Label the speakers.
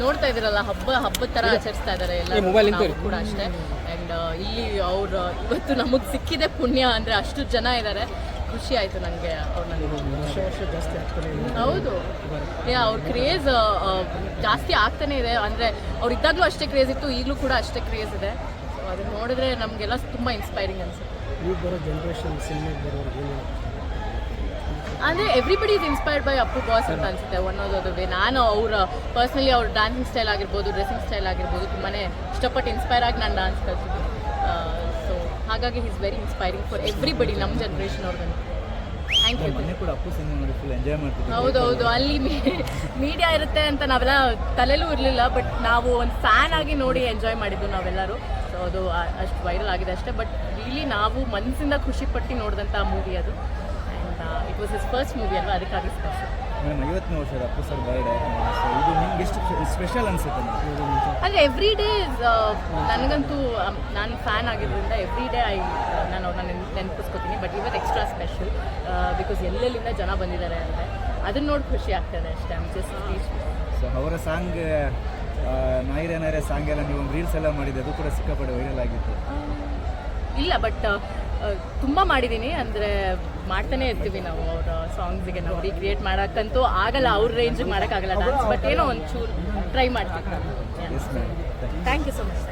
Speaker 1: ನೋಡ್ತಾ ಇದ್ದೀರಲ್ಲ ಹಬ್ಬದ ಥರ ಆಚರಿಸ್ತಾ ಇದ್ದಾರೆ ಎಲ್ಲ ಕೂಡ ಅಷ್ಟೇ. ಆ್ಯಂಡ್ ಇಲ್ಲಿ ಅವ್ರು ಇವತ್ತು ನಮಗೆ ಸಿಕ್ಕಿದೆ ಪುಣ್ಯ ಅಂದರೆ ಅಷ್ಟು ಜನ ಇದ್ದಾರೆ. ಖುಷಿ ಆಯಿತು ನನಗೆ ಹೌದು ಅವ್ರ ಕ್ರೇಜ್ ಜಾಸ್ತಿ ಆಗ್ತಾನೆ ಇದೆ. ಅಂದರೆ ಅವ್ರು ಇದ್ದಾಗಲೂ ಅಷ್ಟೇ ಕ್ರೇಜ್ ಇತ್ತು, ಈಗಲೂ ಕೂಡ ಅಷ್ಟೇ ಕ್ರೇಜ್ ಇದೆ. ಸೊ ಅದನ್ನು ನೋಡಿದ್ರೆ ನಮಗೆಲ್ಲ ತುಂಬ ಇನ್ಸ್ಪೈರಿಂಗ್ ಅನಿಸುತ್ತೆ. ಅಂದರೆ everybody is inspired by Appu boss ಅಂತ ಅನಿಸುತ್ತೆ ಒನ್ ಆಫ್ ದ ವೇ. ನಾನು ಪರ್ಸ್ನಲಿ ಅವ್ರ ಡ್ಯಾನ್ಸಿಂಗ್ ಸ್ಟೈಲ್ ಆಗಿರ್ಬೋದು, ಡ್ರೆಸ್ಸಿಂಗ್ ಸ್ಟೈಲ್ ಆಗಿರ್ಬೋದು ತುಂಬಾ ಇಷ್ಟಪಟ್ಟು ಇನ್ಸ್ಪೈರ್ ಆಗಿ ನಾನು ಡ್ಯಾನ್ಸ್ ಕಲಿಸಿದ್ದೆ. ಸೊ ಹಾಗಾಗಿ is very inspiring for everybody ನಮ್ಮ ಜನ್ರೇಷನ್ ಅವ್ರಿಗಂತೂ. Thank you. ಹೌದೌದು, ಅಲ್ಲಿ ಮೀಡಿಯಾ ಇರುತ್ತೆ ಅಂತ ನಾವೆಲ್ಲ ತಲೆಯಲ್ಲೂ ಇರಲಿಲ್ಲ, ಬಟ್ ನಾವು ಒಂದು ಫ್ಯಾನ್ ಆಗಿ ನೋಡಿ ಎಂಜಾಯ್ ಮಾಡಿದ್ದು ನಾವೆಲ್ಲರೂ. ಸೊ ಅದು ಅಷ್ಟು ವೈರಲ್ ಆಗಿದೆ ಅಷ್ಟೇ, ಬಟ್ ರಿಯಲಿ ನಾವು ಮನಸ್ಸಿಂದ ಖುಷಿಪಟ್ಟು ನೋಡಿದಂಥ ಮೂವಿ ಅದು. It was his first movie ಅಲ್ವಾ, ಅದಕ್ಕಾಗಿ ಸ್ಪೆಷಲ್.
Speaker 2: 50ನೇ ವರ್ಷದ ಅಪ್ಪು ಸರ್ ಬರ್ಡೇ, ಇದು ನಿಮ್ಗೆ ಎಷ್ಟು ಸ್ಪೆಷಲ್ ಅನ್ಸುತ್ತೆ?
Speaker 1: ಅಂದರೆ ಎವ್ರಿ ಡೇ ನನಗಂತೂ ನಾನು ಫ್ಯಾನ್ ಆಗಿದ್ದರಿಂದ ಎವ್ರಿ ಡೇ ನಾನು ಅವ್ರನ್ನ ನೆನಪಿಸ್ಕೊತೀನಿ. ಬಟ್ ಇವತ್ತು ಎಕ್ಸ್ಟ್ರಾ ಸ್ಪೆಷಲ್ ಬಿಕಾಸ್ ಎಲ್ಲೆಲ್ಲಿಂದ ಜನ ಬಂದಿದ್ದಾರೆ ಅಂದರೆ ಅದನ್ನ ನೋಡಿ ಖುಷಿ ಆಗ್ತದೆ ಅಷ್ಟೇ. I am just speech.
Speaker 2: So ಅವರ ಸಾಂಗ್ ನಾಯಿರೇ ಸಾಂಗ್ ಎಲ್ಲ ನೀವು ರೀಲ್ಸ್ ಎಲ್ಲ ಮಾಡಿದೆ, ಅದು ಕೂಡ ಸಿಕ್ಕಾಪಟ್ಟೆ ವೈರಲ್ ಆಗಿತ್ತು.
Speaker 1: ಇಲ್ಲ, ಬಟ್ ತುಂಬ ಮಾಡಿದ್ದೀನಿ. ಅಂದರೆ ಮಾಡ್ತಾನೆ ಇರ್ತೀವಿ ನಾವು ಅವರ ಸಾಂಗ್ಸಿಗೆ. ನಾವು ರೀಕ್ರಿಯೇಟ್ ಮಾಡೋಕ್ಕಂತೂ ಆಗಲ್ಲ, ಅವ್ರ ರೇಂಜಿಗೆ ಮಾಡೋಕ್ಕಾಗಲ್ಲ ಡ್ಯಾನ್ಸ್, ಬಟ್ ಏನೋ ಒಂಚೂರು ಟ್ರೈ ಮಾಡ್ತೀವಿ. Thank you so much.